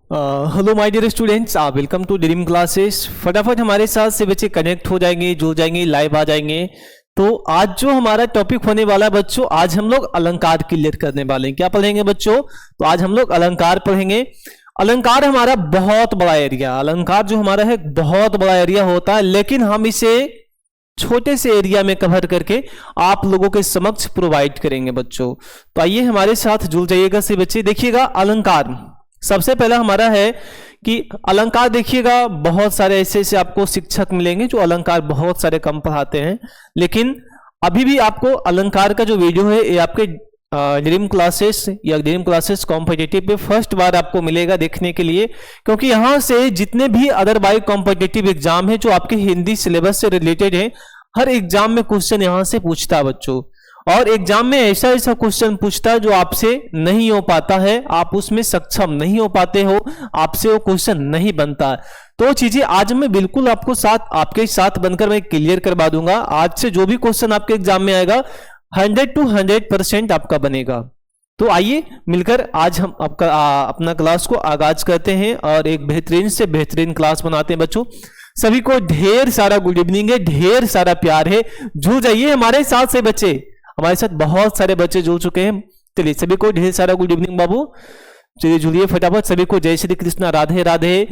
Hello my dear students, welcome to Dream Classes. फटाफट हमारे साथ से बच्चे कनेक्ट हो जाएंगे, जुड़ जाएंगे, लाइव आ जाएंगे। तो आज जो हमारा टॉपिक होने वाला है बच्चों, आज हम लोग अलंकार क्लियर करने वाले हैं। क्या पढ़ेंगे बच्चों? तो आज हम लोग अलंकार पढ़ेंगे। अलंकार हमारा बहुत बड़ा एरिया, अलंकार जो हमारा है बहुत बड़ा एरिया होता है, लेकिन हम इसे छोटे से एरिया में कवर करके आप लोगों के समक्ष प्रोवाइड करेंगे बच्चों। तो आइए हमारे साथ जुड़ जाइएगा से बच्चे। देखिएगा अलंकार सबसे पहला हमारा है कि अलंकार, देखिएगा बहुत सारे ऐसे ऐसे आपको शिक्षक मिलेंगे जो अलंकार बहुत सारे कम पढ़ाते हैं, लेकिन अभी भी आपको अलंकार का जो वीडियो है ये आपके ड्रीम क्लासेस या ड्रीम क्लासेस कॉम्पिटिटिव पे फर्स्ट बार आपको मिलेगा देखने के लिए, क्योंकि यहां से जितने भी अदरवाइज कॉम्पिटिटिव एग्जाम है जो आपके हिंदी सिलेबस से रिलेटेड है, हर एग्जाम में क्वेश्चन यहां से पूछता है बच्चों। और एग्जाम में ऐसा ऐसा क्वेश्चन पूछता है जो आपसे नहीं हो पाता है, आप उसमें सक्षम नहीं हो पाते हो, आपसे वो क्वेश्चन नहीं बनता। तो चीजें आज मैं बिल्कुल आपके साथ बनकर मैं क्लियर करवा दूंगा। आज से जो भी क्वेश्चन आपके एग्जाम में आएगा 100 to 100% आपका बनेगा। तो आइए मिलकर आज हम अपना क्लास को आगाज करते हैं और एक बेहतरीन से बेहतरीन क्लास बनाते हैं बच्चों। सभी को ढेर सारा गुड इवनिंग है, ढेर सारा प्यार है। जुड़ जाइए हमारे साथ से बच्चे, हमारे साथ बहुत सारे बच्चे जुड़ चुके हैं। चलिए सभी को ढेर सारा गुड इवनिंग बाबू। चलिए जुड़िए फटाफट, सभी को जय श्री कृष्णा, राधे राधे।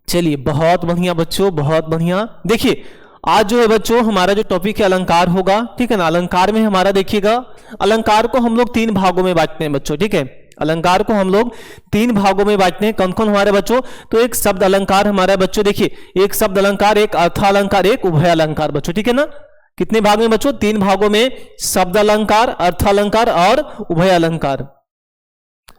चलिए बहुत बढ़िया बच्चों, बहुत बढ़िया। देखिए आज जो है बच्चों हमारा जो टॉपिक है अलंकार होगा, ठीक है ना। अलंकार में हमारा देखिएगा, अलंकार को हम लोग 3 भागों में बांटते हैं बच्चों, ठीक है। अलंकार को हम लोग 3 भागों में बांटते हैं। कौन कौन हमारे बच्चों? तो एक शब्द अलंकार हमारा बच्चों, देखिए एक शब्द अलंकार, एक अर्थालंकार, एक उभय अलंकार बच्चों, ठीक है ना। कितने भाग में बच्चों? 3 भागों में, शब्द अलंकार, अर्थालंकार और उभय अलंकार।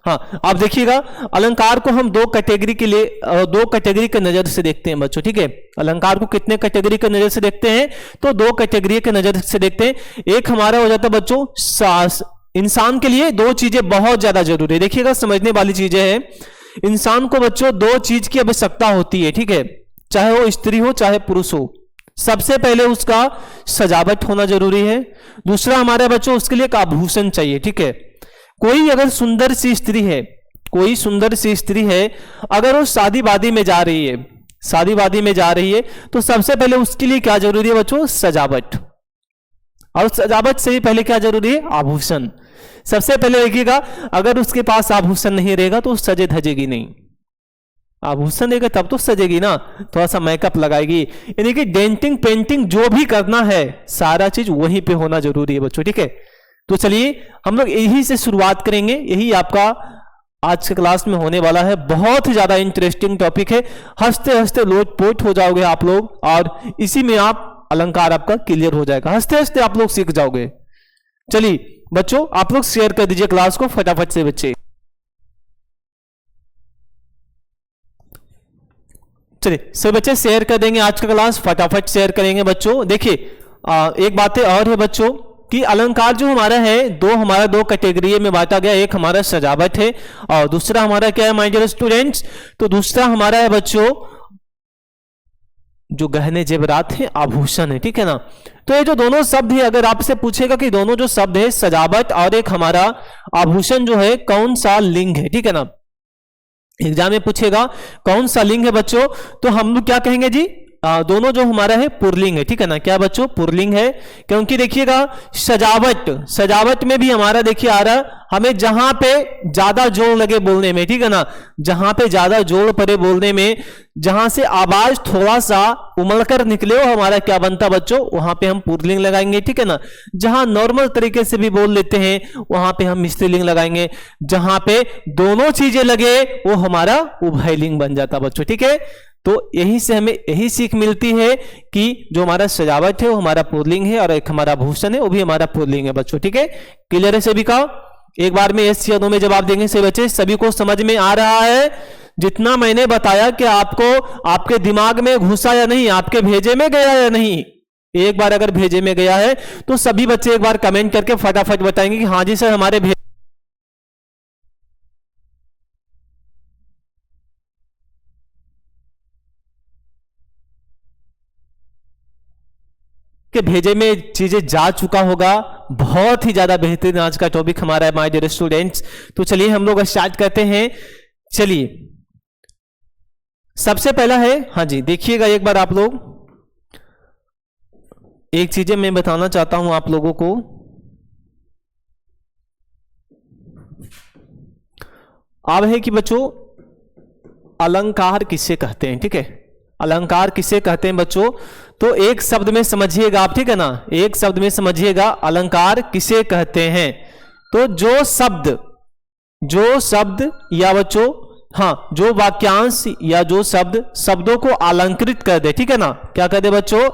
हाँ, आप देखिएगा अलंकार को हम 2 कैटेगरी के लिए 2 कैटेगरी के नजर से देखते हैं बच्चों, ठीक है। अलंकार को कितने कैटेगरी के नजर से देखते हैं? तो 2 कैटेगरी के नजर से देखते हैं। एक हमारा हो जाता है बच्चों इंसान के लिए 2 चीजें बहुत ज्यादा जरूरी है। देखिएगा समझने वाली चीजें हैं। इंसान को बच्चों 2 चीज की आवश्यकता होती है, ठीक है, चाहे वो स्त्री हो चाहे पुरुष हो। सबसे पहले उसका सजावट होना जरूरी है। दूसरा हमारे बच्चों उसके लिए एक आभूषण चाहिए, ठीक है। कोई अगर सुंदर सी स्त्री है, कोई सुंदर सी स्त्री है, अगर वो शादी वादी में जा रही है, शादी वादी में जा रही है, तो सबसे पहले उसके लिए क्या जरूरी है बच्चों? सजावट। और सजावट से भी पहले क्या जरूरी है? आभूषण। सबसे पहले देखिएगा अगर उसके पास आभूषण नहीं रहेगा तो सजे धजेगी नहीं। आभूषण रहेगा तब तो सजेगी ना, थोड़ा सा मेकअप लगाएगी, यानी कि डेंटिंग पेंटिंग जो भी करना है सारा चीज वहीं पे होना जरूरी है बच्चों, ठीक है। तो चलिए हम लोग यही से शुरुआत करेंगे। यही आपका आज के क्लास में होने वाला है। बहुत ही ज्यादा इंटरेस्टिंग टॉपिक है, हंसते हंसते लोटपोट हो जाओगे आप लोग, और इसी में आप अलंकार आपका क्लियर हो जाएगा। हंसते हंसते आप लोग सीख जाओगे। चलिए बच्चों आप लोग शेयर कर दीजिए क्लास को फटाफट से बच्चे। चलिए सब बच्चे शेयर कर देंगे, आज का क्लास फटाफट शेयर करेंगे बच्चों। देखिए एक बात और है बच्चों कि अलंकार जो हमारा है हमारा 2 कैटेगरी में बांटा गया। एक हमारा सजावट है और दूसरा हमारा क्या है माय डियर स्टूडेंट्स? तो दूसरा हमारा है बच्चों जो गहने जेवरात है, आभूषण है, ठीक है ना। तो ये जो दोनों शब्द है, अगर आपसे पूछेगा कि दोनों जो शब्द है सजावट और एक हमारा आभूषण जो है कौन सा लिंग है, ठीक है ना। एग्जाम में पूछेगा कौन सा लिंग है बच्चों, तो हम लोग क्या कहेंगे जी? दोनों जो हमारा है पुरलिंग है, ठीक है ना। क्या बच्चों? पुरलिंग है। क्योंकि देखिएगा सजावट में भी हमारा देखिए आ रहा है, हमें जहां पे ज्यादा जोर लगे बोलने में, ठीक है ना, जहां पे ज्यादा जोर पड़े बोलने में, जहां से आवाज थोड़ा सा उमड़कर निकले वो हमारा क्या बनता बच्चों? वहां पे हम पुरलिंग लगाएंगे, ठीक है ना। जहां नॉर्मल तरीके से भी बोल लेते हैं वहां पे हम स्त्रीलिंग लगाएंगे। जहां पे दोनों चीजें लगे वो हमारा उभयलिंग बन जाता बच्चों, ठीक है। तो यही से हमें यही सीख मिलती है कि जो हमारा सजावट है वो हमारा पुरलिंग है और एक हमारा भूषण है वो भी हमारा पुरलिंग है बच्चों, ठीक है। क्लियर है सभी का? एक बार में यस या नो में जवाब देंगे से बच्चे। सभी को समझ में आ रहा है जितना मैंने बताया कि आपको आपके दिमाग में घुसा या नहीं, आपके भेजे में गया या नहीं? एक बार अगर भेजे में गया है तो सभी बच्चे एक बार कमेंट करके फटाफट बताएंगे कि हाँ जी सर हमारे के भेजे में चीजें जा चुका होगा। बहुत ही ज्यादा बेहतरीन आज का टॉपिक हमारा है माय डियर स्टूडेंट्स। तो चलिए हम लोग स्टार्ट करते हैं। चलिए सबसे पहला है, हाँ जी देखिएगा एक बार आप लोग, एक चीजें मैं बताना चाहता हूं आप लोगों को। अब है कि बच्चों अलंकार किसे कहते हैं, ठीक है, अलंकार किसे कहते हैं बच्चों, तो एक शब्द में समझिएगा आप, ठीक है ना, एक शब्द में समझिएगा अलंकार किसे कहते हैं। तो जो शब्द या बच्चों, हाँ जो वाक्यांश या जो शब्द शब्दों को अलंकृत कर दे, ठीक है ना, क्या कर दे बच्चों,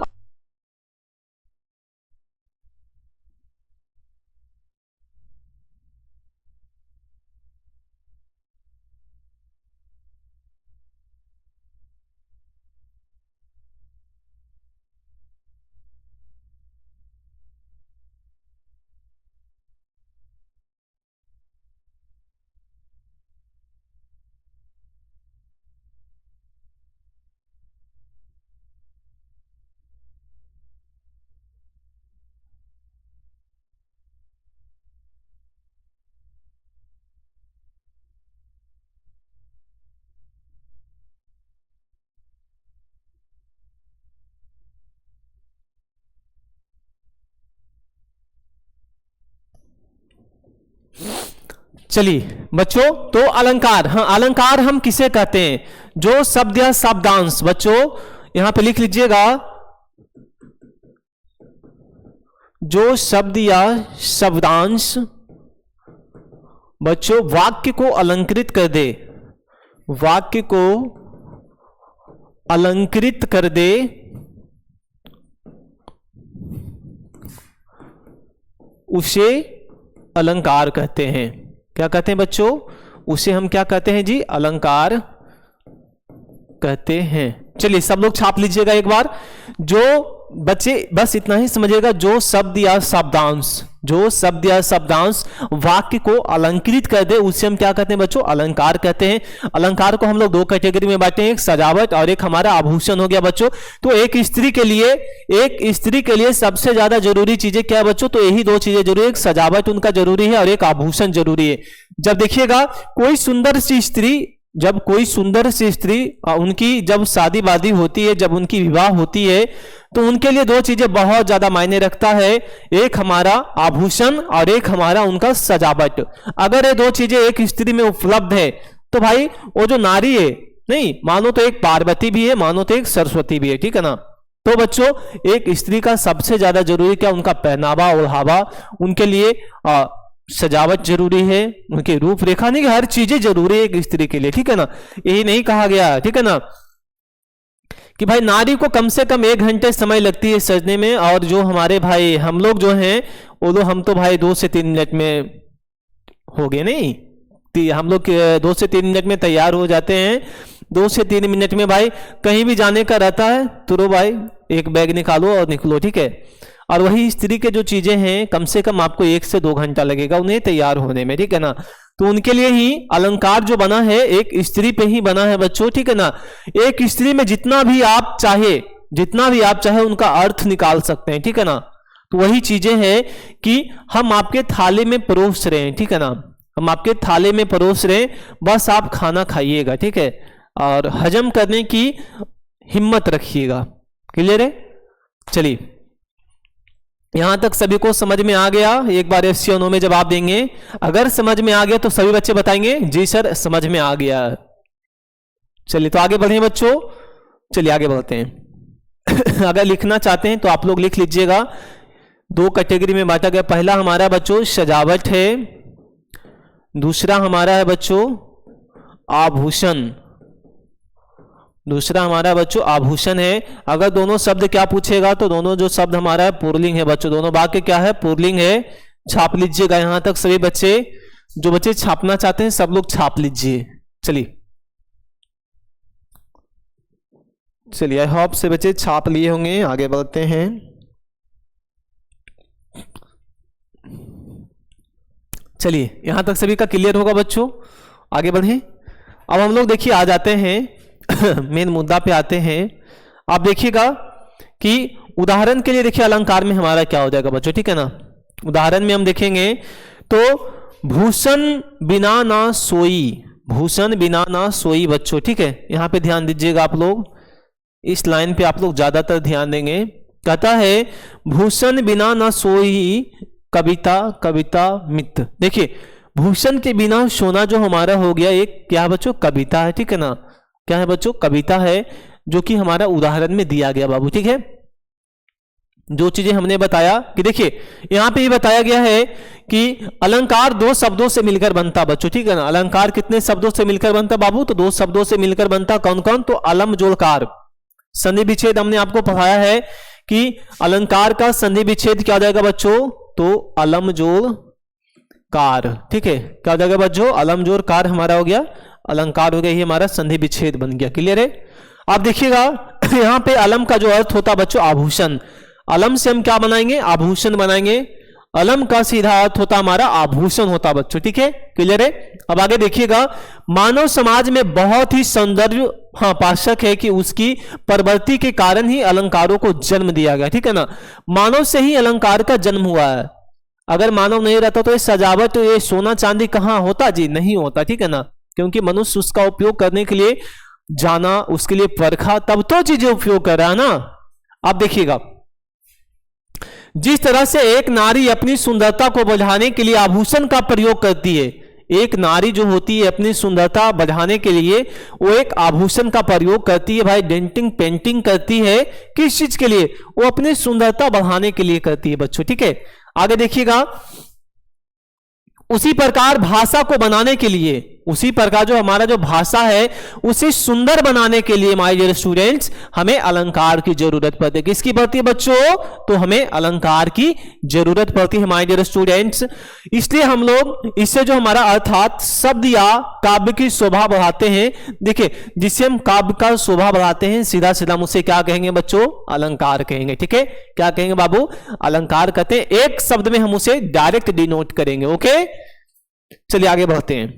चलिए बच्चों, तो अलंकार, हाँ अलंकार हम किसे कहते हैं, जो शब्द या शब्दांश, बच्चों यहां पे लिख लीजिएगा, जो शब्द या शब्दांश बच्चों वाक्य को अलंकृत कर दे, वाक्य को अलंकृत कर दे, उसे अलंकार कहते हैं। क्या कहते हैं बच्चों, उसे हम क्या कहते हैं जी, अलंकार कहते हैं। चलिए सब लोग छाप लीजिएगा एक बार, जो बच्चे बस इतना ही समझिएगा, जो शब्द या शब्दांश, जो शब्द या शब्दांश वाक्य को अलंकृत कर दे उसे हम क्या कहते हैं बच्चों, अलंकार कहते हैं। अलंकार को हम लोग दो कैटेगरी में बांटे हैं, एक सजावट और एक हमारा आभूषण हो गया बच्चों। तो एक स्त्री के लिए सबसे ज्यादा जरूरी चीजें क्या है बच्चों, तो यही दो चीजें जरूरी है, एक सजावट उनका जरूरी है और एक आभूषण जरूरी है। जब देखिएगा कोई सुंदर सी स्त्री उनकी जब शादी वादी होती है, जब उनकी विवाह होती है, तो उनके लिए दो चीजें बहुत ज्यादा मायने रखता है, एक हमारा आभूषण और एक हमारा उनका सजावट। अगर ये दो चीजें एक स्त्री में उपलब्ध है तो भाई वो जो नारी है, नहीं मानो तो एक पार्वती भी है, मानो तो एक सरस्वती भी है, ठीक है ना। तो बच्चों एक स्त्री का सबसे ज्यादा जरूरी क्या, उनका पहनावा ओढ़ावा, उनके लिए सजावट जरूरी है, उनकी रूपरेखा, नहीं हर चीजें जरूरी है एक स्त्री के लिए, ठीक है ना। यही नहीं कहा गया, ठीक है ना, कि भाई नारी को कम से कम 1 घंटे समय लगती है सजने में, और जो हमारे भाई हम लोग जो हैं वो तो हम तो भाई 2 से 3 मिनट में हो गए, नहीं हम लोग 2 से 3 मिनट में तैयार हो जाते हैं। 2 से 3 मिनट में भाई कहीं भी जाने का रहता है तो रो भाई एक बैग निकालो और निकलो, ठीक है। और वही स्त्री के जो चीजें हैं कम से कम आपको 1 से 2 घंटा लगेगा उन्हें तैयार होने में, ठीक है ना। तो उनके लिए ही अलंकार जो बना है एक स्त्री पे ही बना है बच्चों, ठीक है ना। एक स्त्री में जितना भी आप चाहे उनका अर्थ निकाल सकते हैं, ठीक है ना। तो वही चीजें हैं कि हम आपके थाली में परोस रहे हैं, ठीक है ना, हम आपके थाली में परोस रहे हैं, बस आप खाना खाइएगा, ठीक है, और हजम करने की हिम्मत रखिएगा। क्लियर है। चलिए यहां तक सभी को समझ में आ गया। एक बार एस सी और नो में जवाब देंगे, अगर समझ में आ गया तो सभी बच्चे बताएंगे जी सर समझ में आ गया। चलिए तो आगे बढ़े बच्चों, चलिए आगे बढ़ते हैं। अगर लिखना चाहते हैं तो आप लोग लिख लीजिएगा। 2 कैटेगरी में बांटा गया, पहला हमारा बच्चों सजावट है, दूसरा हमारा है बच्चों आभूषण, दूसरा हमारा बच्चों आभूषण है। अगर दोनों शब्द क्या पूछेगा तो दोनों जो शब्द हमारा है पुल्लिंग है बच्चों, दोनों वाक्य क्या है पुल्लिंग है। छाप लीजिएगा यहां तक सभी बच्चे, जो बच्चे छापना चाहते हैं सब लोग छाप लीजिए। चलिए आई होप से बच्चे छाप लिए होंगे। आगे बढ़ते हैं। चलिए यहां तक सभी का क्लियर होगा बच्चों, आगे बढ़े। अब हम लोग देखिए आ जाते हैं मेन मुद्दा पे आते हैं। आप देखिएगा कि उदाहरण के लिए देखिए अलंकार में हमारा क्या हो जाएगा बच्चों, ठीक है ना। उदाहरण में हम देखेंगे तो भूषण बिना ना सोई, भूषण बिना ना सोई बच्चों, ठीक है। यहां पे ध्यान दीजिएगा आप लोग, इस लाइन पे आप लोग ज्यादातर ध्यान देंगे। कहता है भूषण बिना ना सोई कविता कविता मित्र। देखिए भूषण के बिना सोना जो हमारा हो गया एक क्या बच्चों, कविता है, ठीक है ना। क्या है बच्चों, कविता है, जो कि हमारा उदाहरण में दिया गया बाबू, ठीक है। जो चीजें हमने बताया कि देखिए यहां पे ये बताया गया है कि अलंकार दो शब्दों से मिलकर बनता बच्चों, ठीक है ना। अलंकार कितने शब्दों से मिलकर बनता बाबू, तो दो शब्दों से मिलकर बनता। कौन कौन, तो अलम जोड़कार। संधि विच्छेद हमने आपको पढ़ाया है कि अलंकार का संधि विच्छेद क्या हो जाएगा बच्चों, तो अलम जोड़ कार, ठीक है। क्या हो जाएगा बच्चों, अलम जोड़ कार हमारा हो गया, अलंकार हो गया, ये हमारा संधि विच्छेद बन गया। क्लियर है। आप देखिएगा यहां पे अलम का जो अर्थ होता बच्चों आभूषण, अलम से हम क्या बनाएंगे, आभूषण बनाएंगे। अलम का सीधा अर्थ होता हमारा आभूषण होता बच्चों, ठीक है। क्लियर है। अब आगे देखिएगा, मानव समाज में बहुत ही सौंदर्य पाशक है कि उसकी प्रवृत्ति के कारण ही अलंकारों को जन्म दिया गया, ठीक है ना। मानव से ही अलंकार का जन्म हुआ है। अगर मानव नहीं रहता तो ये सजावट, ये सोना चांदी कहां होता जी, नहीं होता, ठीक है ना। क्योंकि मनुष्य उसका उपयोग करने के लिए जाना, उसके लिए परखा, तब तो चीजें उपयोग कर रहा है ना। आप देखिएगा जिस तरह से एक नारी अपनी सुंदरता को बढ़ाने के लिए आभूषण का प्रयोग करती है, एक नारी जो होती है अपनी सुंदरता बढ़ाने के लिए वो एक आभूषण का प्रयोग करती है भाई, डेंटिंग पेंटिंग करती है। किस चीज के लिए, वो अपनी सुंदरता बढ़ाने के लिए करती है बच्चों, ठीक है। आगे देखिएगा, उसी प्रकार भाषा को बनाने के लिए, उसी प्रकार जो हमारा जो भाषा है उसे सुंदर बनाने के लिए माय डियर स्टूडेंट्स हमें अलंकार की जरूरत पड़ती है। किसकी पड़ती है बच्चों, तो हमें अलंकार की जरूरत पड़ती है माय डियर स्टूडेंट्स। इसलिए हम लोग इससे जो हमारा अर्थात शब्द या काव्य की शोभा बढ़ाते हैं। देखिए जिससे हम काव्य का शोभा बढ़ाते हैं, सीधा सीधा हम उसे क्या कहेंगे बच्चों, अलंकार कहेंगे, ठीक है। क्या कहेंगे बाबू, अलंकार कहते हैं। एक शब्द में हम उसे डायरेक्ट डिनोट करेंगे। ओके चलिए आगे बढ़ते हैं।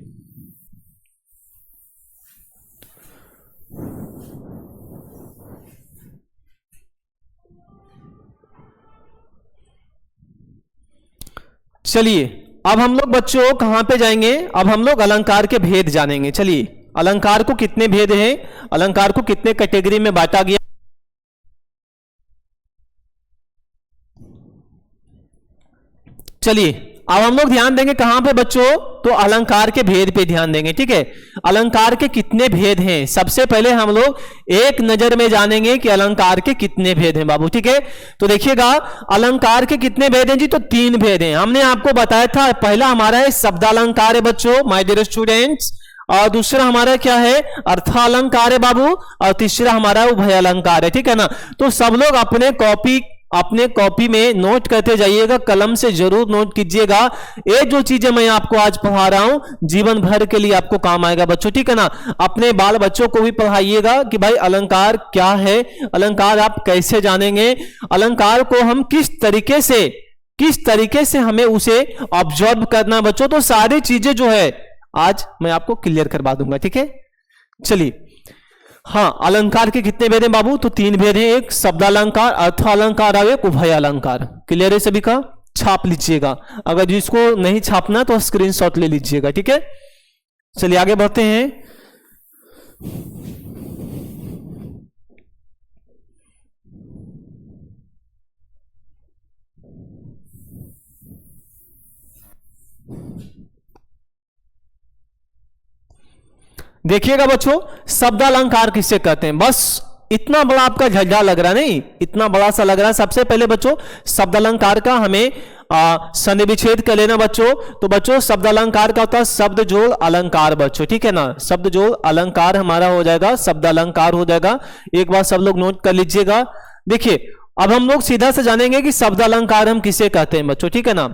चलिए अब हम लोग बच्चों कहां पे जाएंगे, अब हम लोग अलंकार के भेद जानेंगे। चलिए अलंकार को कितने भेद हैं, अलंकार को कितने कैटेगरी में बांटा गया। चलिए अब हम लोग ध्यान देंगे कहां पे बच्चों, तो अलंकार के भेद पे ध्यान देंगे, ठीक है। अलंकार के कितने भेद हैं, सबसे पहले हम लोग एक नजर में जानेंगे कि अलंकार के कितने भेद हैं बाबू, ठीक है। तो देखिएगा अलंकार के कितने भेद हैं जी, तो 3 भेद हैं। हमने आपको बताया था, पहला हमारा है शब्दालंकार है बच्चों माय डियर स्टूडेंट्स, और दूसरा हमारा क्या है, अर्थालंकार है बाबू, और तीसरा हमारा उभय अलंकार है, ठीक है ना। तो सब लोग अपने कॉपी में नोट करते जाइएगा, कलम से जरूर नोट कीजिएगा। ये जो चीजें मैं आपको आज पढ़ा रहा हूं जीवन भर के लिए आपको काम आएगा बच्चों, ठीक है ना। अपने बाल बच्चों को भी पढ़ाइएगा कि भाई अलंकार क्या है, अलंकार आप कैसे जानेंगे, अलंकार को हम किस तरीके से हमें उसे ऑब्जर्व करना बच्चों। तो सारी चीजें जो है आज मैं आपको क्लियर करवा दूंगा, ठीक है। चलिए हाँ, अलंकार के कितने भेद हैं बाबू, तो 3 भेद हैं, एक शब्दालंकार, अर्थालंकार और एक उभय अलंकार। क्लियर है सभी का, छाप लीजिएगा। अगर जिसको नहीं छापना तो स्क्रीनशॉट ले लीजिएगा, ठीक है। चलिए आगे बढ़ते हैं। देखिएगा बच्चों शब्दालंकार किससे कहते हैं, बस इतना बड़ा आपका झंझा लग रहा नहीं, इतना बड़ा सा लग रहा है। सबसे पहले बच्चों शब्दालंकार का हमें संधि विच्छेद कर लेना बच्चों। तो बच्चों शब्दालंकार का होता है शब्द जोड़ अलंकार बच्चों, ठीक है ना। शब्द जोड़ अलंकार हमारा हो जाएगा, शब्दालंकार हो जाएगा। एक बार सब लोग नोट कर लीजिएगा। देखिए अब हम लोग सीधा से जानेंगे कि शब्दालंकार हम किसे कहते हैं बच्चों, ठीक है ना।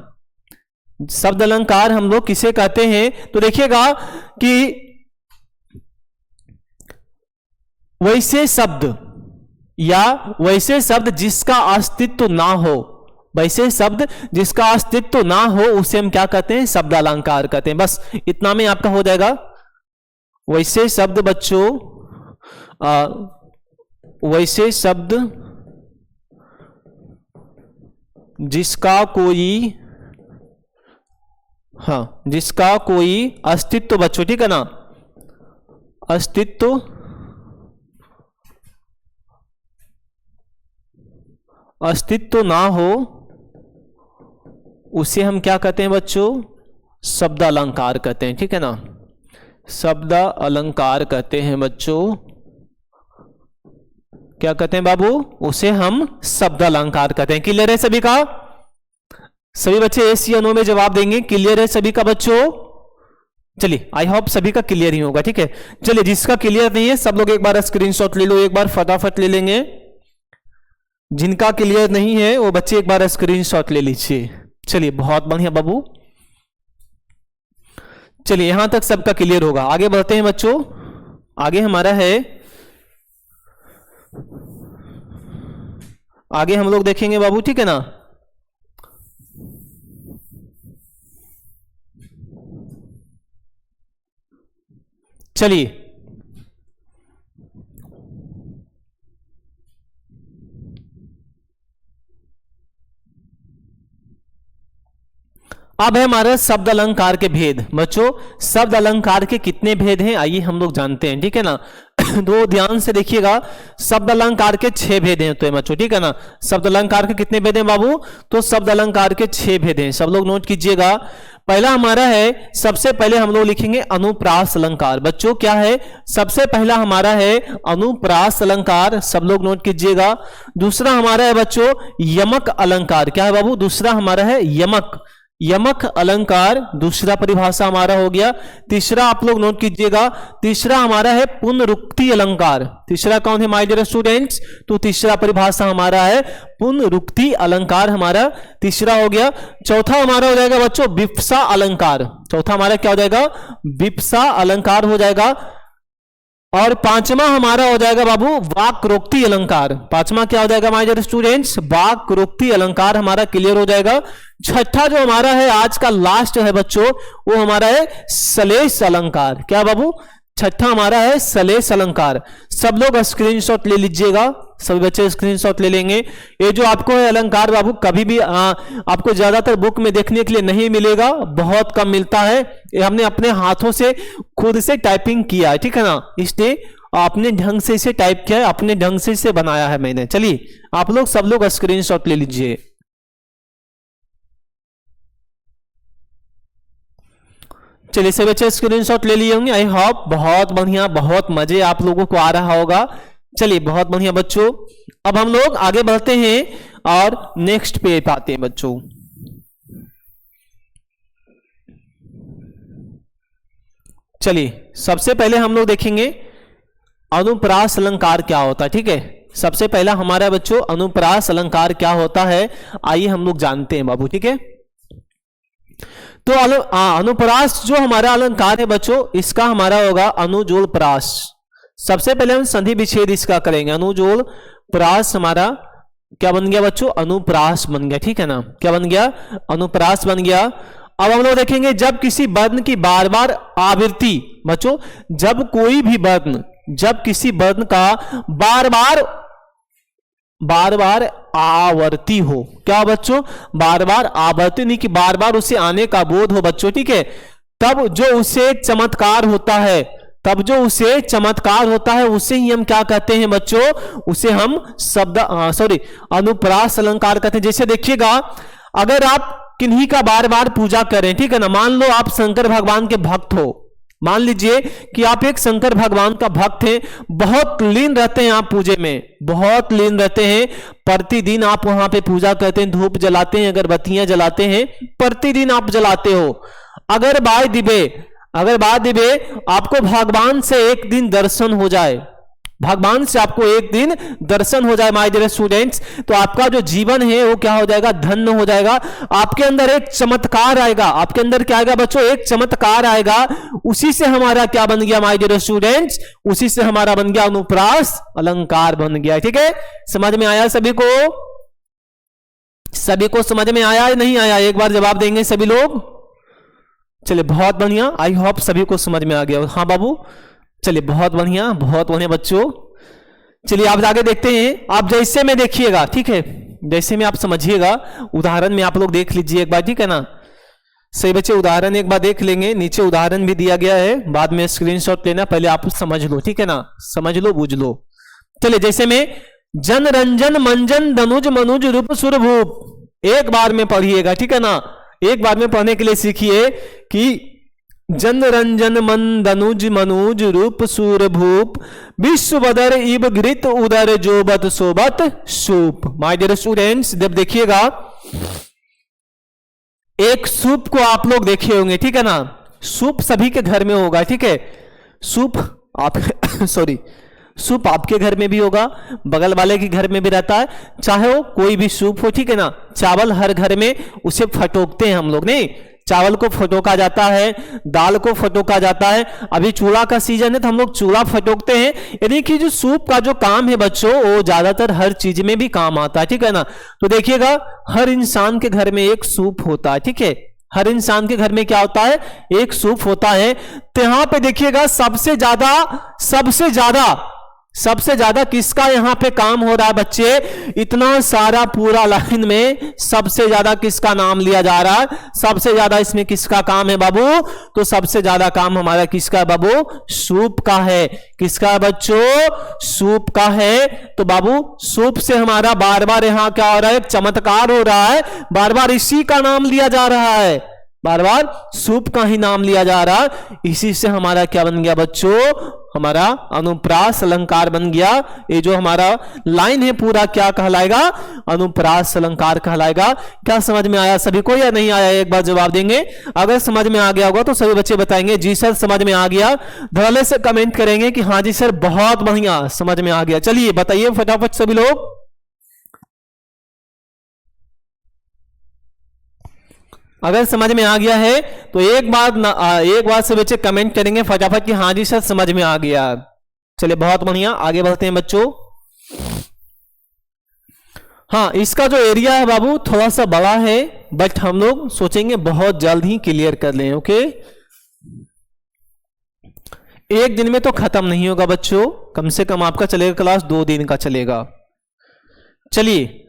शब्द अलंकार हम लोग किसे कहते हैं, तो देखिएगा कि वैसे शब्द या वैसे शब्द जिसका अस्तित्व ना हो, वैसे शब्द जिसका अस्तित्व ना हो उसे हम क्या कहते हैं, शब्दालंकार कहते हैं। बस इतना में आपका हो जाएगा। वैसे शब्द बच्चों वैसे शब्द जिसका कोई जिसका कोई अस्तित्व बच्चों, ठीक है ना, अस्तित्व अस्तित्व ना हो उसे हम क्या कहते हैं बच्चों? शब्द अलंकार कहते हैं, ठीक है ना, शब्द अलंकार कहते हैं बच्चों। क्या कहते हैं बाबू? उसे हम शब्द अलंकार कहते हैं। क्लियर है सभी का? सभी बच्चे एस या नो में जवाब देंगे। क्लियर है सभी का बच्चों? चलिए आई होप सभी का क्लियर ही होगा, ठीक है। चलिए जिसका क्लियर नहीं है सब लोग एक बार स्क्रीनशॉट ले लो, एक बार फटाफट ले लेंगे। जिनका क्लियर नहीं है वो बच्चे एक बार स्क्रीनशॉट ले लीजिए। चलिए बहुत बढ़िया बाबू, चलिए यहां तक सबका क्लियर होगा। आगे बढ़ते हैं बच्चों। आगे हमारा है, आगे हम लोग देखेंगे बाबू, ठीक है ना। चलिए अब है हमारा शब्द अलंकार के भेद। बच्चों शब्द अलंकार के कितने भेद हैं आइए हम लोग जानते हैं, ठीक है ना। तो ध्यान से देखिएगा, शब्द अलंकार के 6 भेद हैं तो बच्चों, ठीक है ना। शब्द अलंकार के कितने भेद हैं बाबू? तो शब्द अलंकार के 6 भेद हैं, सब लोग नोट कीजिएगा। पहला हमारा है, सबसे पहले हम लोग लिखेंगे अनुप्रास अलंकार। बच्चों क्या है? सबसे पहला हमारा है अनुप्रास अलंकार, सब लोग नोट कीजिएगा। दूसरा हमारा है बच्चों यमक अलंकार। क्या है बाबू? दूसरा हमारा है यमक, यमक अलंकार, दूसरा परिभाषा हमारा हो गया। तीसरा आप लोग नोट कीजिएगा, तीसरा हमारा है पुनरुक्ति अलंकार। तीसरा कौन है माय डियर स्टूडेंट्स? तो तीसरा परिभाषा हमारा है पुनरुक्ति अलंकार, हमारा तीसरा हो गया। चौथा हमारा हो जाएगा बच्चों विप्सा अलंकार। चौथा हमारा क्या हो जाएगा? विप्सा अलंकार हो जाएगा। और पांचवा हमारा हो जाएगा बाबू वाक्रोक्ति अलंकार। पांचवा क्या हो जाएगा माय डियर स्टूडेंट्स? वाक्रोक्ति अलंकार हमारा क्लियर हो जाएगा। छठा जो हमारा है आज का लास्ट है बच्चों, वो हमारा है सलेश अलंकार। क्या बाबू? छठा हमारा है सलेश अलंकार। सब लोग स्क्रीनशॉट ले लीजिएगा, सभी बच्चे स्क्रीनशॉट ले लेंगे। ये जो आपको है अलंकार बाबू कभी भी आपको ज्यादातर बुक में देखने के लिए नहीं मिलेगा, बहुत कम मिलता है। ये हमने अपने हाथों से खुद से टाइपिंग किया है, ठीक है ना। इसलिए अपने ढंग से इसे टाइप किया है, अपने ढंग से इसे बनाया है मैंने। चलिए आप लोग सब लोग स्क्रीनशॉट ले लीजिए। चलिए सभी बच्चे स्क्रीनशॉट ले लिए होंगे। आई होप बहुत बढ़िया, बहुत मजे आप लोगों को आ रहा होगा। चलिए बहुत बढ़िया बच्चों, अब हम लोग आगे बढ़ते हैं और नेक्स्ट पे आते हैं बच्चों। चलिए सबसे पहले हम लोग देखेंगे अनुप्रास अलंकार क्या होता है, ठीक है। सबसे पहला हमारा बच्चों अनुप्रास अलंकार क्या होता है आइए हम लोग जानते हैं बाबू, ठीक है। तो अनुप्रास जो हमारा अलंकार है बच्चों, इसका हमारा होगा अनुजोल प्रास। सबसे पहले हम संधि विच्छेद इसका करेंगे। अनुजोल प्रास हमारा क्या बन गया बच्चों? अनुप्रास बन गया, ठीक है ना। क्या बन गया? अनुप्रास बन गया। अब हम लोग देखेंगे जब किसी वर्ण की बार बार आवृत्ति, बच्चों जब कोई भी वर्ण, जब किसी वर्ण का बार बार आवर्ती हो। क्या बच्चों? बार बार आवर्ती, नहीं कि बार बार उसे आने का बोध हो बच्चों, ठीक है। तब जो उसे चमत्कार होता है, तब जो उसे चमत्कार होता है उसे ही हम क्या कहते हैं बच्चों? उसे हम अनुप्रास अलंकार कहते हैं। जैसे देखिएगा, अगर आप किन्हीं का बार बार पूजा करें, ठीक है ना। मान लो आप शंकर भगवान के भक्त हो, मान लीजिए कि आप एक शंकर भगवान का भक्त हैं, बहुत लीन रहते हैं आप पूजे में, बहुत लीन रहते हैं। प्रतिदिन आप वहां पे पूजा करते हैं, धूप जलाते हैं, अगरबत्तियां जलाते हैं, प्रतिदिन आप जलाते हो। अगर बाय दिबे आपको भगवान से एक दिन दर्शन हो जाए, भगवान से आपको एक दिन दर्शन हो जाए माय डियर स्टूडेंट्स, तो आपका जो जीवन है वो क्या हो जाएगा? धन्य हो जाएगा। आपके अंदर एक चमत्कार आएगा। आपके अंदर क्या आएगा बच्चों? एक चमत्कार आएगा। उसी से हमारा क्या बन गया माय डियर स्टूडेंट्स? उसी से हमारा बन गया अनुप्रास अलंकार बन गया, ठीक है। समझ में आया सभी को? सभी को समझ में आया या नहीं आया? एक बार जवाब देंगे सभी लोग। चलिए बहुत बढ़िया, आई होप सभी को समझ में आ गया। हाँ बाबू, चलिए बहुत बढ़िया बच्चों। चलिए आप आगे देखते हैं। आप जैसे में देखिएगा, ठीक है, जैसे में आप समझिएगा, उदाहरण में आप लोग देख लीजिए एक बार, ठीक है ना। सही बच्चे, उदाहरण एक बार देख लेंगे, नीचे उदाहरण भी दिया गया है, बाद में स्क्रीनशॉट लेना, पहले आप समझ लो, ठीक है ना, समझ लो बूझ लो। चलिए, जैसे में जन रंजन मंजन धनुज मनुज रूप सुर भूप, एक बार में पढ़िएगा, ठीक है ना, एक बार में पढ़ने के लिए सीखिए कि जन रंजन मन धनुज मनुज रूप सूर भूप विश्व बदर इब घृत उदर जोबत सोबत सूप। माय डियर स्टूडेंट्स, जब देखिएगा एक सूप को आप लोग देखे होंगे, ठीक है ना, सूप सभी के घर में होगा, ठीक है, सूप आप सॉरी सूप आपके घर में भी होगा, बगल वाले के घर में भी रहता है, चाहे वो कोई भी सूप हो, ठीक है ना। चावल हर घर में उसे फटोकते हैं हम लोग, नहीं, चावल को फटोका जाता है, दाल को फटोका जाता है, अभी चूल्हा का सीजन है तो हम लोग चूल्हा फटोकते हैं। यानी कि जो सूप का जो काम है बच्चों, वो ज्यादातर हर चीज में भी काम आता है, ठीक है ना। तो देखिएगा हर इंसान के घर में एक सूप होता है, ठीक है, हर इंसान के घर में क्या होता है, एक सूप होता है। तो यहां पे देखिएगा सबसे ज्यादा किसका यहां पे काम हो रहा है बच्चे, इतना सारा पूरा लाइन में सबसे ज्यादा किसका नाम लिया जा रहा है, सबसे ज्यादा इसमें किसका काम है बाबू, तो सबसे ज्यादा काम हमारा किसका बाबू, सूप का है। किसका बच्चों, सूप का है। तो बाबू सूप से हमारा बार बार यहां क्या हो रहा है, चमत्कार हो रहा है, बार बार इसी का नाम लिया जा रहा है, बार बार सूप का ही नाम लिया जा रहा है। इसी से हमारा क्या बन गया बच्चों, हमारा अनुप्रास अलंकार बन गया। ये जो हमारा लाइन है पूरा क्या कहलाएगा, अनुप्रास अलंकार कहलाएगा। क्या समझ में आया सभी को या नहीं आया, एक बार जवाब देंगे। अगर समझ में आ गया होगा तो सभी बच्चे बताएंगे जी सर समझ में आ गया, धड़ल्ले से कमेंट करेंगे कि हाँ जी सर बहुत बढ़िया समझ में आ गया। चलिए बताइए फटाफट सभी लोग। अगर समझ में आ गया है तो एक बार से बच्चे कमेंट करेंगे फटाफट कि हाँ जी सर समझ में आ गया। चलिए बहुत बढ़िया, आगे बढ़ते हैं बच्चों। हाँ, इसका जो एरिया है बाबू थोड़ा सा बड़ा है, बट हम लोग सोचेंगे बहुत जल्द ही क्लियर कर लें। ओके, एक दिन में तो खत्म नहीं होगा बच्चों, कम से कम आपका चलेगा क्लास 2 दिन का चलेगा। चलिए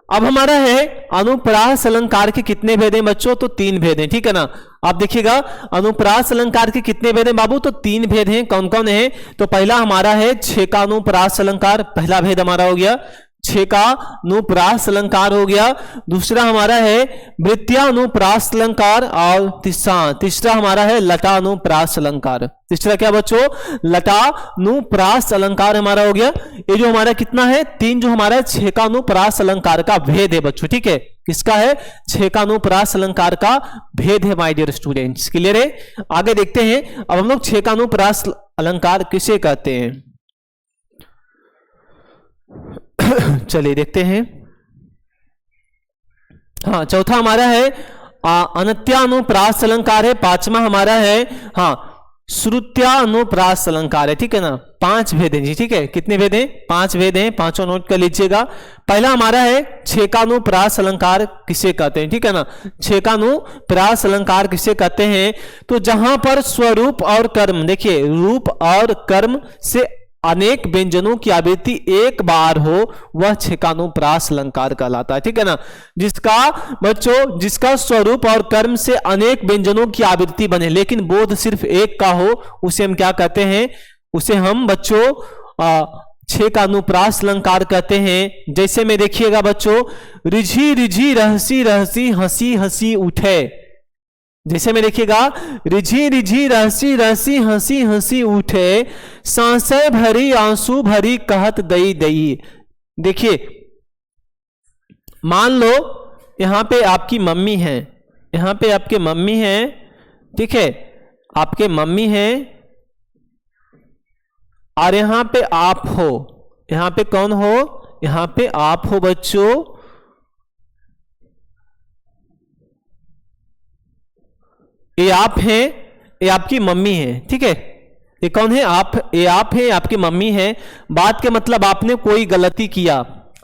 अब हमारा है अनुप्रास अलंकार के कितने भेद हैं बच्चों, तो 3 भेद हैं, ठीक है ना। आप देखिएगा अनुप्रास अलंकार के कितने भेद हैं बाबू, तो 3 भेद हैं। कौन कौन है, तो पहला हमारा है छेका अनुप्रास अलंकार, पहला भेद हमारा हो गया छेका अनुप्रास अलंकार हो गया। दूसरा हमारा है वृत्तिया अनुप्रास अलंकार, और तीसरा हमारा है लटा अनुप्रास अलंकार। तीसरा क्या बच्चों, लटा अनुप्रास अलंकार हमारा हो गया। ये जो हमारा कितना है 3 जो हमारा छेका अनुप्रास अलंकार का भेद है बच्चों, ठीक है, किसका है, छेका अनुप्रास अलंकार का भेद है माय डियर स्टूडेंट्स। क्लियर है, आगे देखते हैं। अब हम लोग छेका अनुप्रास अलंकार किसे कहते हैं, चलिए देखते हैं। हाँ, चौथा हमारा है अनत्यानुप्रास अलंकार है। पांचवा हमारा है हाँ श्रुत्यानुप्रास अलंकार है, ठीक है ना। 5 भेद हैं जी, ठीक है, कितने भेद हैं, 5 भेद हैं, पांचों नोट कर लीजिएगा। पहला हमारा है छेकानुप्रास अलंकार किसे कहते हैं, ठीक है ना। छेकानुप्रास अलंकार किसे कहते हैं, तो जहां पर स्वरूप और कर्म, देखिए रूप और कर्म से अनेक व्यंजनों की आवृत्ति एक बार हो, वह छेकानुप्रास अलंकार कहलाता है, ठीक है ना। जिसका बच्चों जिसका स्वरूप और कर्म से अनेक व्यंजनों की आवृत्ति बने लेकिन बोध सिर्फ एक का हो, उसे हम क्या कहते हैं, उसे हम बच्चों छेकानुप्रास अलंकार कहते हैं। जैसे में देखिएगा बच्चों, रिझी रिझी रहसी रहसी हंसी हंसी उठे, जैसे में देखिएगा रिझी रिझी रहसी रहसी हंसी हंसी उठे, सांसें भरी आंसू भरी कहत दई दई। देखिए मान लो यहां पे आपकी मम्मी है, यहां पे आपके मम्मी है, ठीक है, आपके मम्मी है, और यहां पे आप हो, यहां पे कौन हो, यहां पे आप हो बच्चों। ये आप हैं, ये आपकी मम्मी है, ठीक है, ये कौन है, आप, ये आप हैं, आपकी मम्मी है। बात के मतलब आपने कोई गलती किया,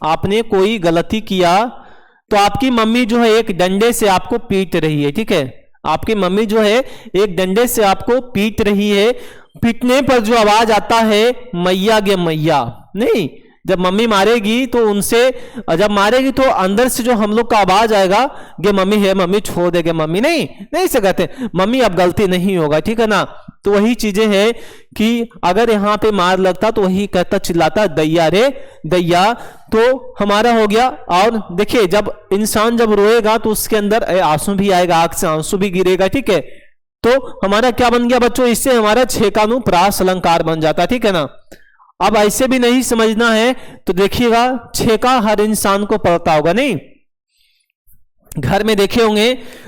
आपने कोई गलती किया तो आपकी मम्मी जो है एक डंडे से आपको पीट रही है, ठीक है, आपकी मम्मी जो है एक डंडे से आपको पीट रही है। पीटने पर जो आवाज आता है मैया गे मैया, नहीं, जब मम्मी मारेगी तो उनसे, जब मारेगी तो अंदर से जो हम लोग का आवाज आएगा कि मम्मी है, मम्मी छोड़ देगे, मम्मी नहीं से कहते मम्मी अब गलती नहीं होगा, ठीक है ना। तो वही चीजें हैं कि अगर यहाँ पे मार लगता तो वही कहता, चिल्लाता दैया रे दैया, तो हमारा हो गया। और देखिए जब इंसान जब रोएगा तो उसके अंदर आंसू भी आएगा, आंख से आंसू भी गिरेगा, ठीक है। तो हमारा क्या बन गया बच्चों, इससे हमारा छेकानुप्रास अलंकार बन जाता है, ठीक है ना। अब ऐसे भी नहीं समझना है तो देखिएगा, छेका हर इंसान को पड़ता होगा, नहीं घर में देखे होंगे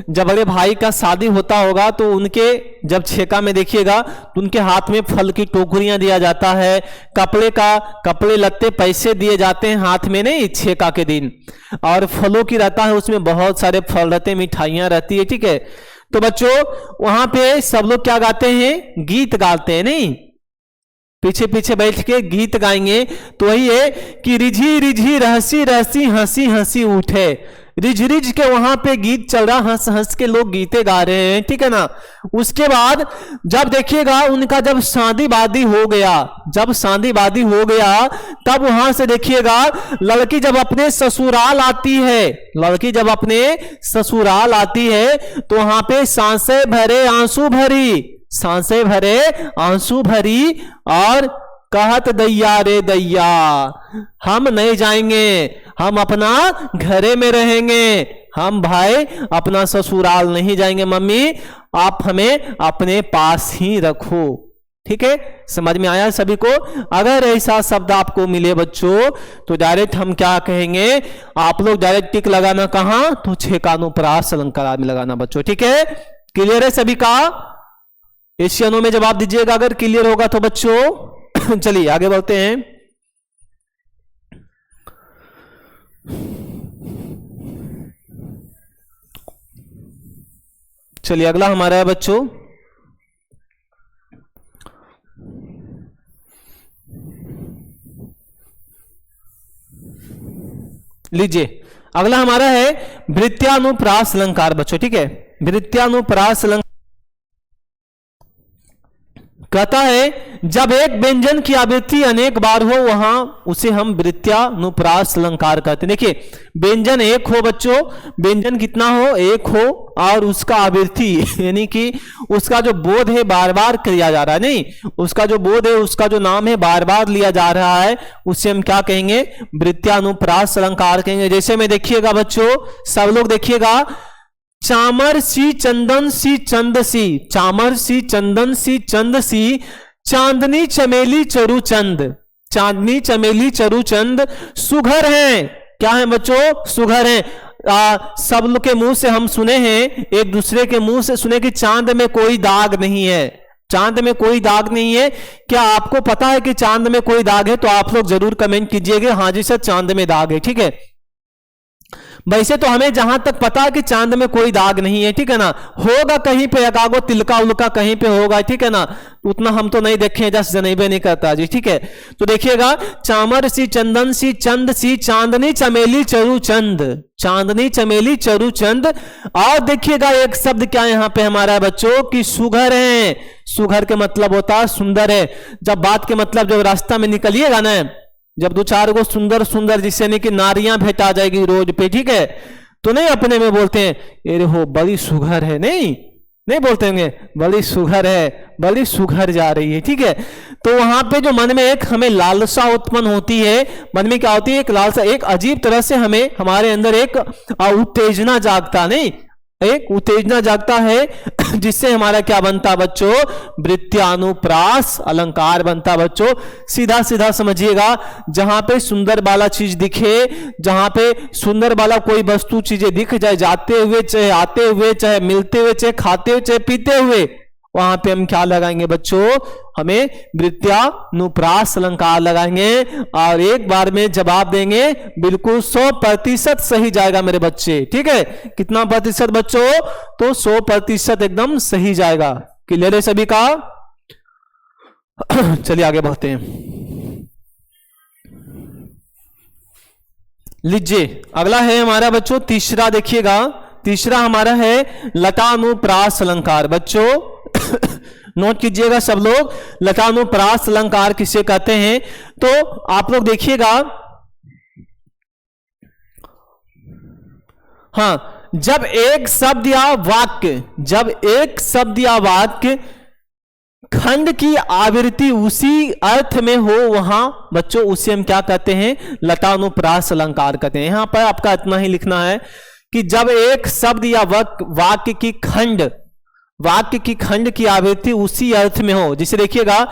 जब बड़े भाई का शादी होता होगा तो उनके जब छेका में देखिएगा तो उनके हाथ में फल की टोकरियां दिया जाता है, कपड़े लत्ते पैसे दिए जाते हैं हाथ में, नहीं छेका के दिन, और फलों की रहता है, उसमें बहुत सारे फल रहते हैं, मिठाइयां रहती है, ठीक है। तो बच्चों वहां पे सब लोग क्या गाते हैं, गीत गाते हैं, नहीं पीछे पीछे बैठ के गीत गाएंगे। तो वही है कि रिझी रिझी रहसी रहसी हंसी हंसी उठे, रिझ रिझ के वहां पे गीत चल रहा, हंस हंस के लोग गीते गा रहे हैं, ठीक है ना। उसके बाद जब देखिएगा उनका जब शादी वादी हो गया, जब शादी वादी हो गया तब वहां से देखिएगा लड़की जब अपने ससुराल आती है, लड़की जब अपने ससुराल आती है तो वहां पे सांसें भरे आंसू भरी, सांसें भरे आंसू भरी, और कहत दैया रे दैया हम नहीं जाएंगे, हम अपना घरे में रहेंगे, हम भाई अपना ससुराल नहीं जाएंगे, मम्मी आप हमें अपने पास ही रखो, ठीक है। समझ में आया सभी को। अगर ऐसा शब्द आपको मिले बच्चों तो डायरेक्ट हम क्या कहेंगे, आप लोग डायरेक्ट टिक लगाना कहां, तो छेकानुप्रास अलंकार में लगाना बच्चों, ठीक है। क्लियर है सभी का, एशियनों में जवाब दीजिएगा अगर क्लियर होगा तो बच्चों। चलिए आगे बढ़ते हैं। चलिए अगला हमारा है बच्चों लीजिए, अगला हमारा है वृत्यानुप्रास अलंकार बच्चों, ठीक है। वृत्यानुप्रास अलंकार कहता है जब एक व्यंजन की आवृत्ति अनेक बार हो वहां उसे हम वृत्यानुप्रास अलंकार कहते हैं। देखिए व्यंजन एक हो बच्चों, व्यंजन कितना हो, एक हो, और उसका आवृत्ति यानी कि उसका जो बोध है बार बार किया जा रहा है, नहीं उसका जो बोध है, उसका जो नाम है बार बार लिया जा रहा है, उसे हम क्या कहेंगे, वृत्यानुप्रास अलंकार कहेंगे। जैसे में देखिएगा बच्चों, सब लोग देखिएगा, चामर सी चंदन सी चंद सी, चामर सी चंदन सी चंद सी, चांदनी चमेली चरु चंद, चांदनी चमेली चरु चंद, सुघर हैं, क्या है बच्चों, सुघर हैं। सब लोग के मुंह से हम सुने हैं, एक दूसरे के मुंह से सुने कि चांद में कोई दाग नहीं है, चांद में कोई दाग नहीं है। क्या आपको पता है कि चांद में कोई दाग है? तो आप लोग जरूर कमेंट कीजिएगा, हाँ जी सर चांद में दाग है, ठीक है। वैसे तो हमें जहां तक पता है कि चांद में कोई दाग नहीं है, ठीक है ना, होगा कहीं पे एकागो तिलका उलका कहीं पे होगा, ठीक है ना, उतना हम तो नहीं देखे, जस्ट जनेबे नहीं करता जी, ठीक है। तो देखिएगा, चामर सी चंदन सी चंद सी, चांदनी चमेली चरु चंद, चांदनी चमेली चरु चंद। और देखिएगा एक शब्द क्या यहां पे हमारा है बच्चों कि सुघर है, सुघर के मतलब होता है सुंदर है। जब बात के मतलब जब रास्ता में निकलिएगा ना, जब दो चार गो सुंदर सुंदर जिससे नहीं कि नारियां भेटा जाएगी रोड पे, ठीक है, तो नहीं अपने में बोलते हैं अरे हो बड़ी सुघर है, नहीं बोलते होंगे बड़ी सुघर है, बड़ी सुघर जा रही है, ठीक है। तो वहां पे जो मन में एक हमें लालसा उत्पन्न होती है, मन में क्या होती है, एक लालसा, एक अजीब तरह से हमें हमारे अंदर एक उत्तेजना जागता, नहीं एक उत्तेजना जागता है, जिससे हमारा क्या बनता बच्चों, वृत्यानुप्रास अलंकार बनता बच्चों। सीधा सीधा समझिएगा, जहां पे सुंदर वाला चीज दिखे, जहां पे सुंदर वाला कोई वस्तु चीजें दिख जाए, जाते हुए चाहे आते हुए, चाहे मिलते हुए, चाहे खाते हुए, चाहे पीते हुए, वहां पे हम क्या लगाएंगे बच्चों, हमें वृत्यानुप्रास अलंकार लगाएंगे और एक बार में जवाब देंगे, बिल्कुल 100% सही जाएगा मेरे बच्चे, ठीक है। कितना प्रतिशत बच्चों, तो 100% एकदम सही जाएगा। क्लियर है सभी का? चलिए आगे बढ़ते हैं। लीजिए अगला है हमारा बच्चों तीसरा, देखिएगा तीसरा हमारा है लटानुप्रास अलंकार बच्चों। नोट कीजिएगा सब लोग, लटानुप्रास अलंकार किसे कहते हैं। तो आप लोग देखिएगा, हाँ, जब एक शब्द या वाक्य खंड की आवृत्ति उसी अर्थ में हो, वहां बच्चों उसे हम क्या कहते हैं, लटानुप्रास अलंकार कहते हैं। यहां पर आपका इतना ही लिखना है कि जब एक शब्द या वाक्य की खंड की आवृत्ति उसी अर्थ में हो। जिसे देखिएगा,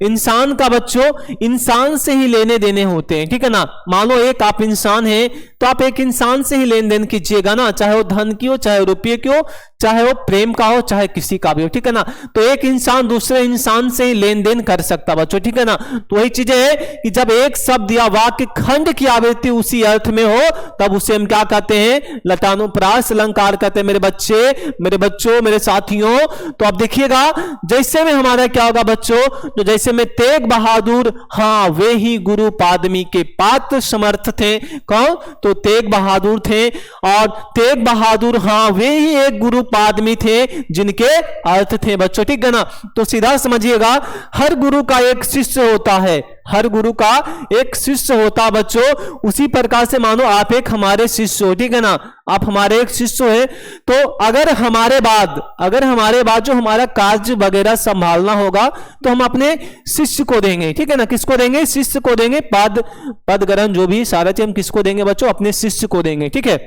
इंसान का बच्चों इंसान से ही लेने देने होते हैं, ठीक है ना। मान लो एक आप इंसान हैं, तो आप एक इंसान से ही लेन देन कीजिएगा ना, चाहे वो धन की हो, चाहे रुपये की हो, चाहे वो प्रेम का हो, चाहे किसी का भी हो, ठीक है ना। तो एक इंसान दूसरे इंसान से ही लेन देन कर सकता बच्चों, ठीक है ना। तो वही चीजें है कि जब एक शब्द या वाक्य खंड की आवृत्ति उसी अर्थ में हो, तब उसे हम क्या कहते हैं, लटानुप्रास अलंकार कहते हैं। मेरे बच्चों, मेरे साथियों, तो आप देखिएगा, जैसे में हमारा क्या होगा बच्चों, तो जैसे में तेग बहादुर, हाँ वे ही गुरु पादमी के पात्र समर्थ थे। कौन? तो तेग बहादुर थे, और तेग बहादुर, हाँ वे ही एक गुरु पादमी थे जिनके अर्थ थे बच्चों, ठीक है ना। तो सीधा समझिएगा, हर गुरु का एक शिष्य होता है, हर गुरु का एक शिष्य होता बच्चों। उसी प्रकार से मानो आप एक हमारे शिष्य हो, ठीक है ना, आप हमारे एक शिष्य है। तो अगर हमारे बाद जो हमारा कार्य वगैरह संभालना होगा, तो हम अपने शिष्य को देंगे, ठीक है ना। किसको देंगे? शिष्य को देंगे। पद ग्रहण जो भी सारा चीज हम किसको देंगे बच्चों? अपने शिष्य को देंगे, ठीक है।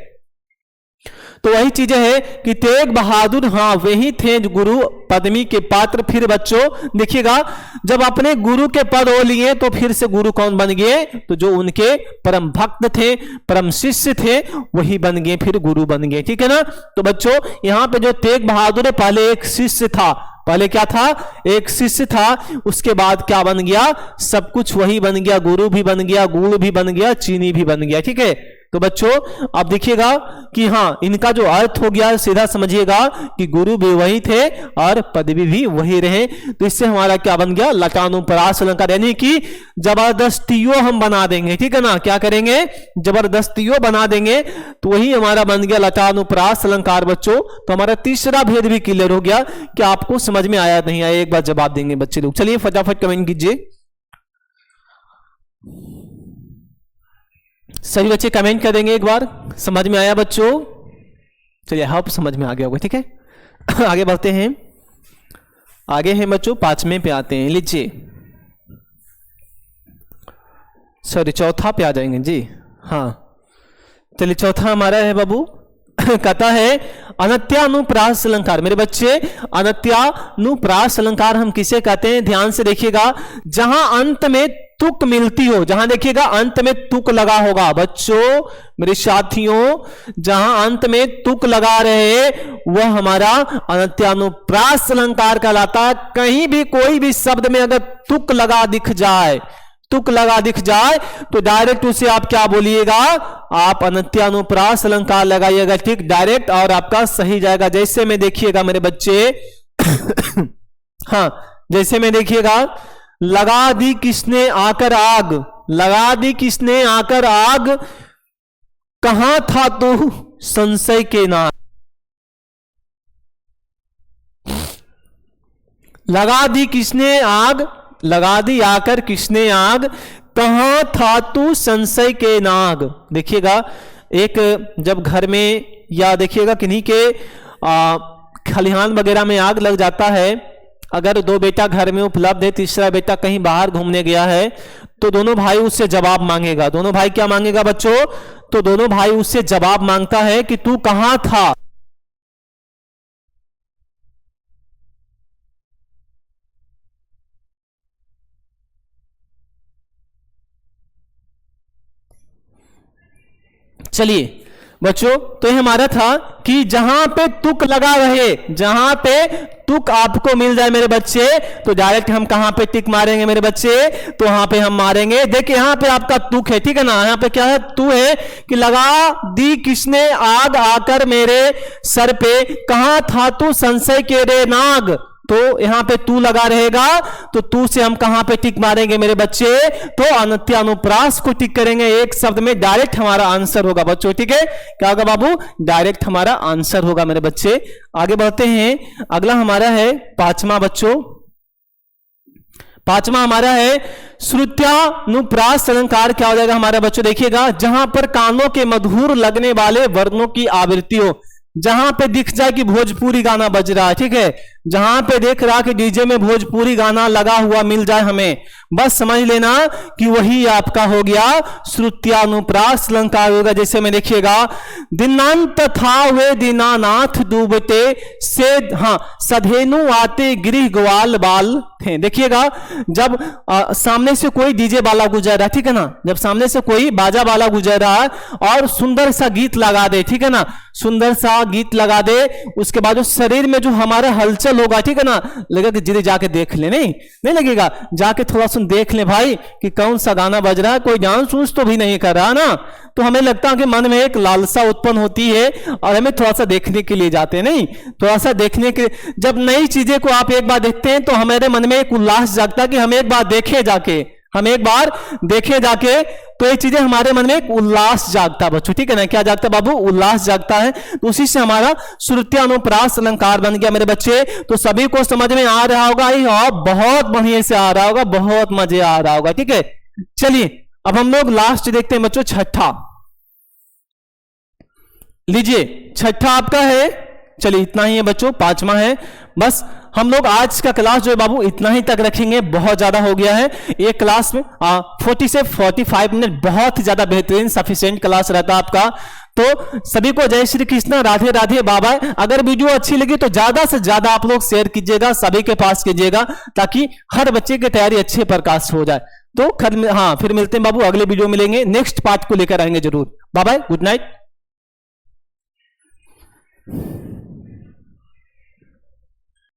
तो वही चीजें है कि तेग बहादुर, हाँ वही थे गुरु पदमी के पात्र। फिर बच्चों देखिएगा, जब अपने गुरु के पद हो लिए, तो फिर से गुरु कौन बन गए? तो जो उनके परम भक्त थे, परम शिष्य थे, वही बन गए, फिर गुरु बन गए, ठीक है ना। तो बच्चों यहां पे जो तेग बहादुर है, पहले एक शिष्य था, पहले क्या था? एक शिष्य था। उसके बाद क्या बन गया? सब कुछ वही बन गया, गुरु भी बन गया, गुड़ भी बन गया, चीनी भी बन गया, ठीक है। तो बच्चों आप देखिएगा कि हाँ, इनका जो अर्थ हो गया, सीधा समझिएगा कि गुरु भी वही थे और पदवी भी वही रहे। तो इससे हमारा क्या बन गया? लटानुप्रास अलंकार, यानी कि जबरदस्तियों हम बना देंगे, ठीक है ना। क्या करेंगे? जबरदस्तियों बना देंगे, तो वही हमारा बन गया लटानुप्रास अलंकार बच्चों। तो हमारा तीसरा भेद भी क्लियर हो गया कि आपको समझ में आया नहीं आया, एक बार जवाब देंगे बच्चे लोग। चलिए फटाफट कमेंट कीजिए, सभी बच्चे कमेंट कर देंगे एक बार, समझ में आया बच्चों? चलिए हाँ, समझ में आ गया होगा, ठीक है। आगे बढ़ते हैं, आगे हैं बच्चों, 5वें पे आते हैं। लीजिए, सॉरी चौथा पे आ जाएंगे जी, हाँ। चलिए चौथा हमारा है बाबू, कहता है अनत्यानुप्रास अलंकार। मेरे बच्चे, अनत्यानुप्रास अलंकार हम किसे कहते हैं? ध्यान से देखिएगा, जहां अंत में तुक मिलती हो, जहां देखिएगा अंत में तुक लगा होगा बच्चों, मेरे साथियों, जहां अंत में तुक लगा रहे, वह हमारा अनत्यानुप्रास अलंकार कहलाता है। कहीं भी कोई भी शब्द में अगर तुक लगा दिख जाए, तो डायरेक्ट उसे आप क्या बोलिएगा? आप अनत्यानुप्रास अलंकार लगाइएगा, ठीक, डायरेक्ट, और आपका सही जाएगा। जैसे में देखिएगा मेरे बच्चे, हाँ जैसे में देखिएगा, लगा दी किसने आकर आग, लगा दी किसने आकर आग, कहां था तू संशय के नाग। लगा दी किसने आग, लगा दी आकर किसने आग, कहां था तू संशय के नाग। देखिएगा, एक जब घर में या देखिएगा किन्हीं के खलिहान वगैरह में आग लग जाता है, अगर 2 बेटा घर में उपलब्ध है, तीसरा बेटा कहीं बाहर घूमने गया है, तो दोनों भाई उससे जवाब मांगेगा। दोनों भाई क्या मांगेगा बच्चों? तो दोनों भाई उससे जवाब मांगता है कि तू कहां था। चलिए बच्चों, तो ये हमारा था कि जहां पे तुक लगा रहे, जहां पे तुक आपको मिल जाए मेरे बच्चे, तो डायरेक्ट हम कहां पे टिक मारेंगे मेरे बच्चे? तो वहां पे हम मारेंगे, देखिए यहां पे आपका तुक है, ठीक है ना। यहां पे क्या है? तू है कि लगा दी किसने आग आकर मेरे सर पे, कहां था तू संशय के रे नाग। तो यहां पे तू लगा रहेगा, तो तू से हम कहां पे टिक मारेंगे मेरे बच्चे? तो अनत्यानुप्रास को टिक करेंगे, एक शब्द में डायरेक्ट हमारा आंसर होगा बच्चों, ठीक है। क्या होगा बाबू? डायरेक्ट हमारा आंसर होगा मेरे बच्चे। आगे बढ़ते हैं, अगला हमारा है 5वां बच्चों, पांचवा हमारा है श्रुत्यानुप्रास अलंकार। क्या हो जाएगा हमारा बच्चों, देखिएगा, जहां पर कानों के मधुर लगने वाले वर्णों की आवृत्ति हो, जहां पे दिख जाए कि भोजपुरी गाना बज रहा है, ठीक है, जहां पे देख रहा कि डीजे में भोजपुरी गाना लगा हुआ मिल जाए हमें, बस समझ लेना कि वही आपका हो गया श्रुत्यानुप्रास अलंकार होगा। जैसे में देखिएगा, दिनांत था वे दीनानाथ डूबते से, हाँ, सधेनु आते गृह ग्वाल बाल थे। देखिएगा, जब सामने से कोई डीजे वाला गुजर रहा है, ठीक है ना, जब सामने से कोई बाजा वाला गुजर रहा है और सुंदर सा गीत लगा दे, ठीक है ना, सुंदर सा गीत लगा दे, उसके बाद जो शरीर में जो हमारा हलचल होगा, ठीक है ना, लगेगा कि जिधर जाके देख ले, नहीं लगेगा, जाके थोड़ा सुन देख ले भाई कि कौन सा गाना बज रहा है, कोई डांस उस तो भी नहीं कर रहा ना, तो हमें लगता है कि मन में एक लालसा उत्पन्न होती है और हमें थोड़ा सा देखने के लिए जाते हैं, नहीं, थोड़ा सा देखने के, जब नई चीजें को आप एक बार देखते हैं तो हमारे मन में एक उल्लास जागता है कि हम एक बार देखे जाके, हम एक बार देखे जाके, तो ये चीजें हमारे मन में एक उल्लास जागता है बच्चों, ठीक है ना, क्या जागता है बाबू, उल्लास जागता है। तो उसी से हमारा श्रुत्यानुप्रास अलंकार बन गया मेरे बच्चे। तो सभी को समझ में आ रहा होगा, और बहुत बढ़िया से आ रहा होगा, बहुत मजे आ रहा होगा, ठीक है। चलिए अब हम लोग लास्ट देखते हैं बच्चों, छठा, लीजिए छठा आपका है, चलिए इतना ही है बच्चों, पांचवा है। बस हम लोग आज का क्लास जो है बाबू इतना ही तक रखेंगे, बहुत ज्यादा हो गया है एक क्लास में 40 से 45 मिनट, बहुत ही ज्यादा बेहतरीन सफिशिएंट क्लास रहता है आपका। तो सभी को जय श्री कृष्ण, राधे राधे, बाबा। अगर वीडियो अच्छी लगी तो ज्यादा से ज्यादा आप लोग शेयर कीजिएगा, सभी के पास कीजिएगा, ताकि हर बच्चे की तैयारी अच्छे प्रकाश हो जाए। तो हाँ, फिर मिलते हैं बाबू, अगले वीडियो मिलेंगे, नेक्स्ट पार्ट को लेकर आएंगे जरूर। Bye bye, good night.